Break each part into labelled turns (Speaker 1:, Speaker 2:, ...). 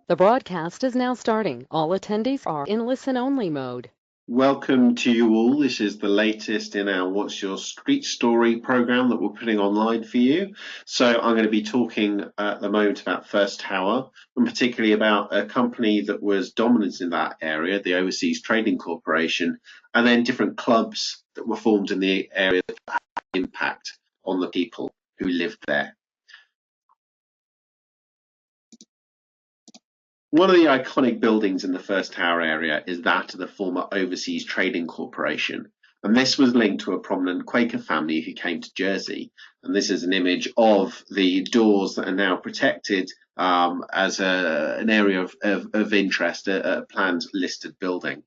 Speaker 1: The broadcast is now starting. All attendees are in listen-only mode.
Speaker 2: Welcome to you all. This is the latest in our What's Your Street Story program that we're putting online for you. So I'm going to be talking at the moment about First Tower, and particularly about a company that was dominant in that area, the Overseas Trading Corporation, and then different clubs that were formed in the area that had impact on the people who lived there. One of the iconic buildings in the First Tower area is that of the former Overseas Trading Corporation, and this was linked to a prominent Quaker family who came to Jersey. And this is an image of the doors that are now protected as an area of interest, a planned listed building.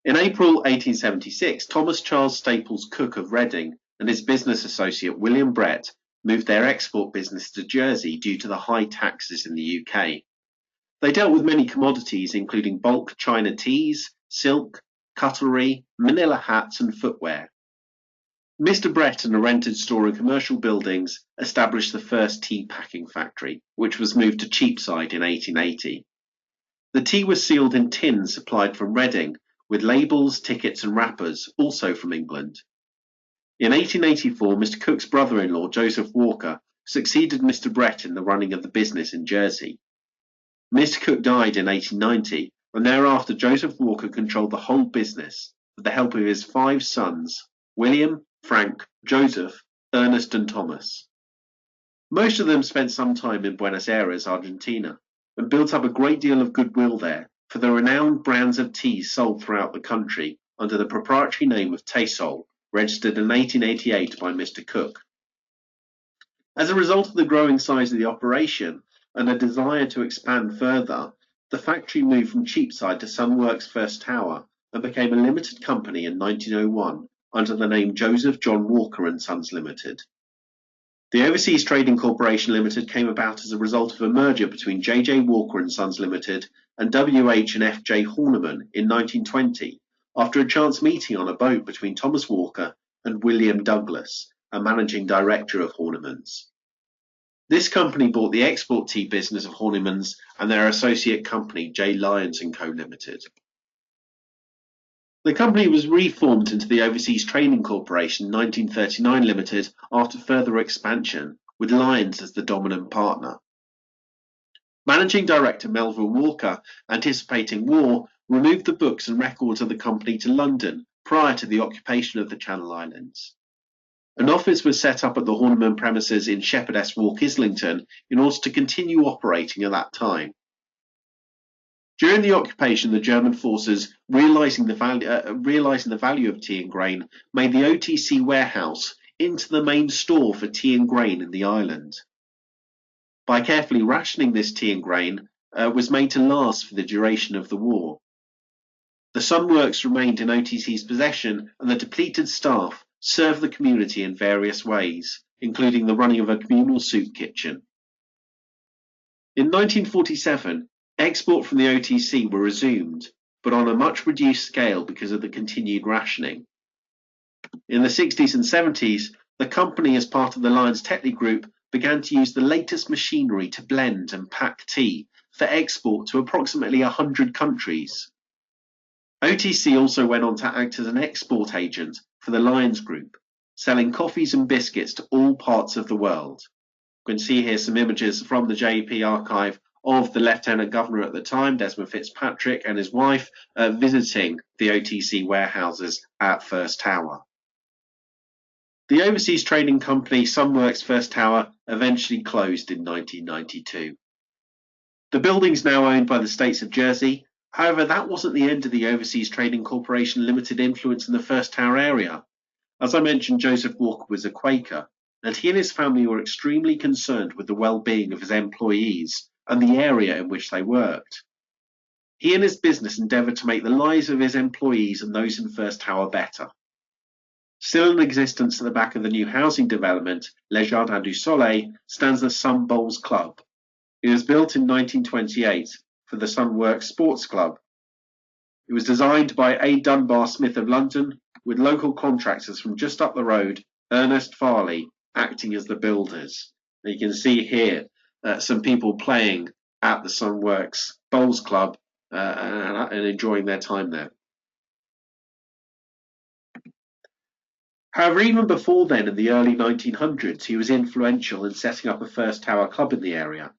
Speaker 2: In April 1876, Thomas Charles Staples Cook of Reading and his business associate William Brett moved their export business to Jersey due to the high taxes in the UK. They dealt with many commodities, including bulk China teas, silk, cutlery, manila hats, and footwear. Mr. Brett and a rented store and commercial buildings established the first tea packing factory, which was moved to Cheapside in 1880. The tea was sealed in tins supplied from Reading, with labels, tickets, and wrappers, also from England. In 1884, Mr. Cook's brother-in-law, Joseph Walker, succeeded Mr. Brett in the running of the business in Jersey. Mr. Cook died in 1890, and thereafter Joseph Walker controlled the whole business with the help of his 5 sons, William, Frank, Joseph, Ernest, and Thomas. Most of them spent some time in Buenos Aires, Argentina, and built up a great deal of goodwill there for the renowned brands of tea sold throughout the country under the proprietary name of Taysol, registered in 1888 by Mr. Cook. As a result of the growing size of the operation, and a desire to expand further, the factory moved from Cheapside to Sunworks First Tower and became a limited company in 1901 under the name Joseph John Walker and Sons Limited. The Overseas Trading Corporation Limited came about as a result of a merger between J.J. Walker and Sons Limited and W.H. and F.J. Horniman in 1920 after a chance meeting on a boat between Thomas Walker and William Douglas, a managing director of Horniman's. This company bought the export tea business of Horniman's and their associate company, J. Lyons & Co. Limited. The company was reformed into the Overseas Trading Corporation 1939 Limited after further expansion, with Lyons as the dominant partner. Managing Director Melville Walker, anticipating war, removed the books and records of the company to London prior to the occupation of the Channel Islands. An office was set up at the Horniman premises in Shepherdess Walk, Islington, in order to continue operating at that time. During the occupation, the German forces, realising the value of tea and grain, made the OTC warehouse into the main store for tea and grain in the island. By carefully rationing this tea and grain, was made to last for the duration of the war. The Sunworks remained in OTC's possession, and the depleted staff served the community in various ways, including the running of a communal soup kitchen. In 1947, export from the OTC were resumed, but on a much reduced scale because of the continued rationing. In the 60s and 70s, the company, as part of the Lyons Tetley Group, began to use the latest machinery to blend and pack tea for export to approximately 100 countries. OTC also went on to act as an export agent for the Lyons Group, selling coffees and biscuits to all parts of the world. You can see here some images from the JP archive of the Lieutenant Governor at the time, Desmond Fitzpatrick, and his wife visiting the OTC warehouses at First Tower. The overseas trading company Sunworks First Tower eventually closed in 1992. The building is now owned by the States of Jersey. However, that wasn't the end of the Overseas Trading Corporation Limited influence in the First Tower area. As I mentioned, Joseph Walker was a Quaker, and he and his family were extremely concerned with the well-being of his employees and the area in which they worked. He and his business endeavoured to make the lives of his employees and those in First Tower better. Still in existence at the back of the new housing development, Les Jardins du Soleil, stands the Sun Bowls Club. It was built in 1928 for the Sunworks Sports Club. It was designed by A. Dunbar Smith of London, with local contractors from just up the road, Ernest Farley, acting as the builders. And you can see here some people playing at the Sunworks Bowls Club and enjoying their time there. However, even before then, in the early 1900s, he was influential in setting up a First Tower club in the area.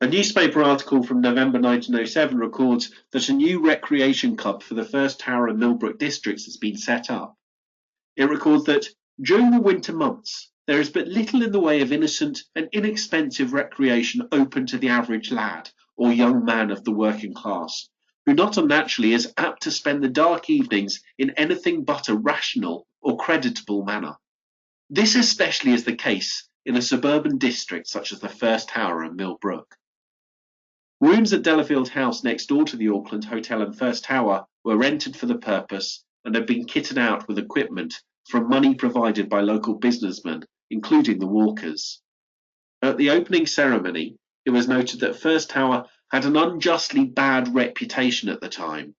Speaker 2: A newspaper article from November 1907 records that a new recreation club for the First Tower and Millbrook districts has been set up. It records that during the winter months, there is but little in the way of innocent and inexpensive recreation open to the average lad or young man of the working class, who not unnaturally is apt to spend the dark evenings in anything but a rational or creditable manner. This especially is the case in a suburban district such as the First Tower and Millbrook. Rooms at Delafield House next door to the Auckland Hotel and First Tower were rented for the purpose and had been kitted out with equipment from money provided by local businessmen, including the Walkers. At the opening ceremony, it was noted that First Tower had an unjustly bad reputation at the time.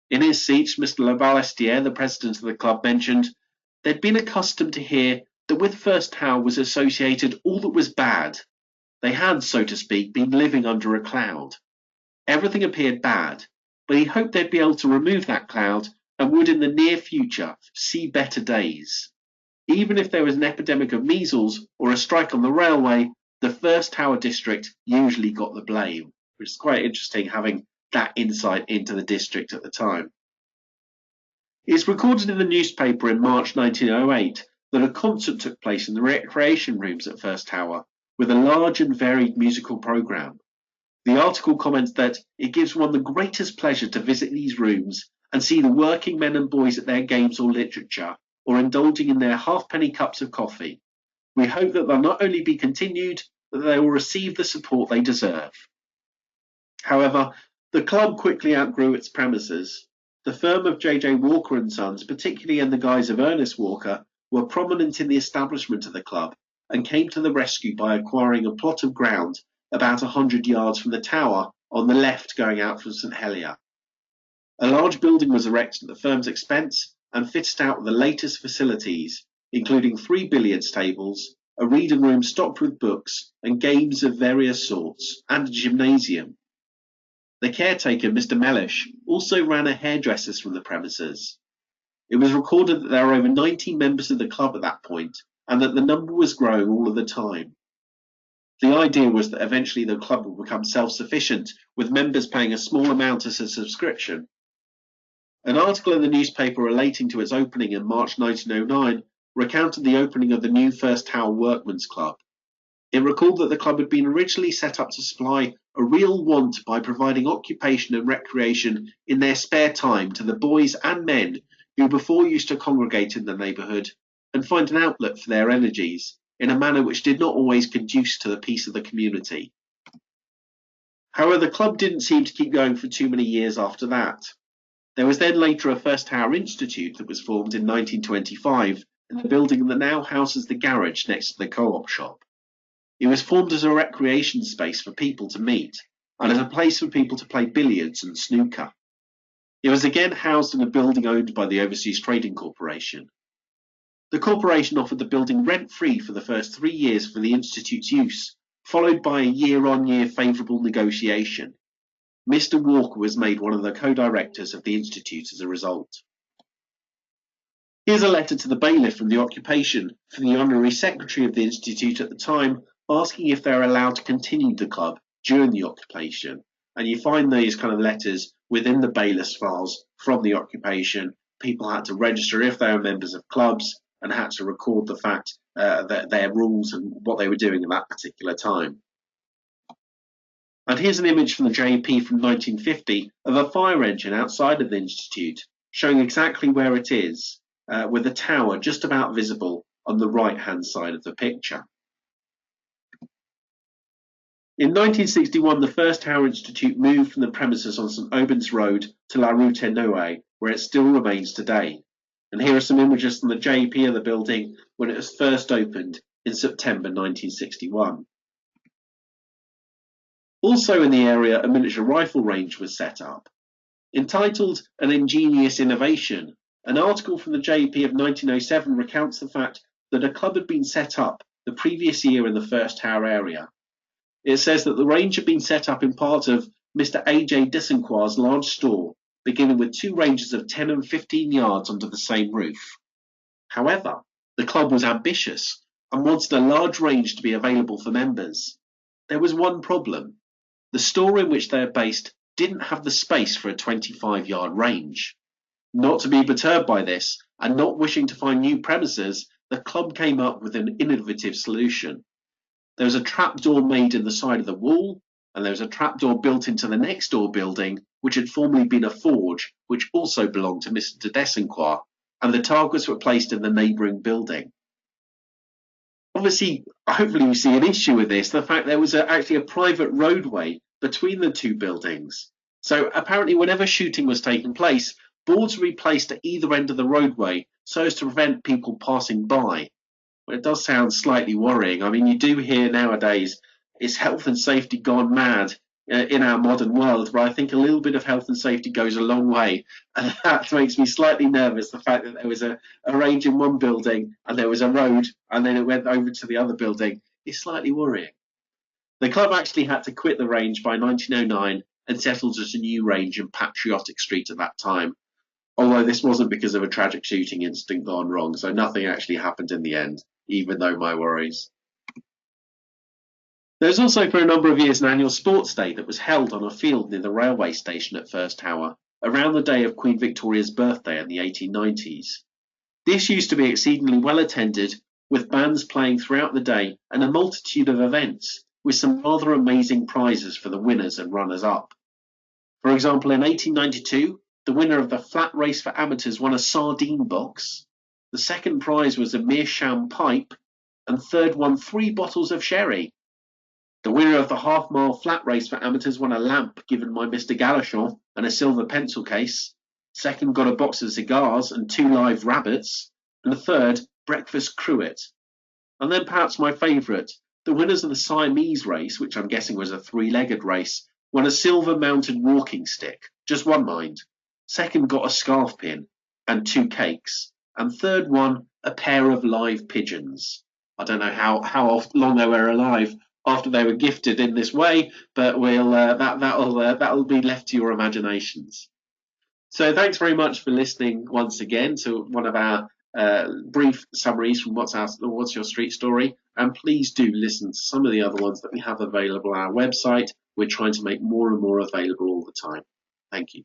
Speaker 2: In his speech, Mr. Lavalestiere, the president of the club, mentioned they'd been accustomed to hear that with First Tower was associated all that was bad. They had, so to speak, been living under a cloud. Everything appeared bad, but he hoped they'd be able to remove that cloud and would in the near future see better days. Even if there was an epidemic of measles or a strike on the railway, the First Tower district usually got the blame, which is quite interesting having that insight into the district at the time. It's recorded in the newspaper in March 1908 that a concert took place in the recreation rooms at First Tower with a large and varied musical programme. The article comments that it gives one the greatest pleasure to visit these rooms and see the working men and boys at their games or literature, or indulging in their halfpenny cups of coffee. We hope that they'll not only be continued, but they will receive the support they deserve. However, the club quickly outgrew its premises. The firm of J.J. Walker and Sons, particularly in the guise of Ernest Walker, were prominent in the establishment of the club and came to the rescue by acquiring a plot of ground about 100 yards from the tower on the left going out from St Helier. A large building was erected at the firm's expense and fitted out with the latest facilities, including 3 billiards tables, a reading room stocked with books and games of various sorts, and a gymnasium. The caretaker, Mr. Mellish, also ran a hairdresser's from the premises. It was recorded that there were over 90 members of the club at that point, and that the number was growing all of the time. The idea was that eventually the club would become self-sufficient, with members paying a small amount as a subscription. An article in the newspaper relating to its opening in March 1909 recounted the opening of the new First Tower Workmen's Club. It recalled that the club had been originally set up to supply a real want by providing occupation and recreation in their spare time to the boys and men who before used to congregate in the neighbourhood and find an outlet for their energies in a manner which did not always conduce to the peace of the community. However, the club didn't seem to keep going for too many years after that. There was then later a First Tower Institute that was formed in 1925 in the building that now houses the garage next to the co-op shop. It was formed as a recreation space for people to meet and as a place for people to play billiards and snooker. It was again housed in a building owned by the Overseas Trading Corporation. The corporation offered the building rent-free for the first 3 years for the Institute's use, followed by a year-on-year favourable negotiation. Mr. Walker was made one of the co-directors of the Institute as a result. Here's a letter to the bailiff from the occupation for the honorary secretary of the Institute at the time, asking if they're allowed to continue the club during the occupation. And you find these kind of letters within the bailiff's files from the occupation. People had to register if they were members of clubs and had to record the fact that their rules and what they were doing at that particular time. And here's an image from the JP from 1950 of a fire engine outside of the Institute, showing exactly where it is, with the tower just about visible on the right-hand side of the picture. In 1961, the First Tower Institute moved from the premises on St Albans Road to La Route-Noe, where it still remains today. And here are some images from the JP of the building when it was first opened in September 1961. Also in the area, a miniature rifle range was set up. Entitled An Ingenious Innovation, an article from the JP of 1907 recounts the fact that a club had been set up the previous year in the First Tower area. It says that the range had been set up in part of Mr. A.J. Dissencoir's large store, beginning with 2 ranges of 10 and 15 yards under the same roof. However, the club was ambitious and wanted a large range to be available for members. There was one problem. The store in which they are based didn't have the space for a 25-yard range. Not to be perturbed by this, and not wishing to find new premises, the club came up with an innovative solution. There was a trapdoor made in the side of the wall, and there was a trapdoor built into the next door building, which had formerly been a forge, which also belonged to Mr. Dissencoir, and the targets were placed in the neighbouring building. Obviously, hopefully you see an issue with this, the fact there was actually a private roadway between the 2 buildings. So apparently whenever shooting was taking place, boards would be placed at either end of the roadway so as to prevent people passing by. Well, it does sound slightly worrying. I mean, you do hear nowadays, is health and safety gone mad in our modern world, but I think a little bit of health and safety goes a long way. And that makes me slightly nervous, the fact that there was a range in one building and there was a road and then it went over to the other building is slightly worrying. The club actually had to quit the range by 1909 and settled at a new range in Patriotic Street at that time, although this wasn't because of a tragic shooting incident gone wrong, so nothing actually happened in the end, even though my worries. There was also for a number of years an annual sports day that was held on a field near the railway station at First Tower around the day of Queen Victoria's birthday in the 1890s. This used to be exceedingly well attended, with bands playing throughout the day and a multitude of events, with some rather amazing prizes for the winners and runners-up. For example, in 1892, the winner of the flat race for amateurs won a sardine box, the second prize was a meerschaum pipe, and third won 3 bottles of sherry. The winner of the half-mile flat race for amateurs won a lamp given by Mr. Galachon and a silver pencil case. Second got a box of cigars and 2 live rabbits. And the third, breakfast cruet. And then perhaps my favourite, the winners of the Siamese race, which I'm guessing was a 3-legged race, won a silver-mounted walking stick. Just one, mind. Second got a scarf pin and 2 cakes. And third won a pair of live pigeons. I don't know how long they were alive after they were gifted in this way, but that'll be left to your imaginations. So thanks very much for listening once again to one of our brief summaries from What's Your Street Story, and please do listen to some of the other ones that we have available on our website. We're trying to make more and more available all the time. Thank you.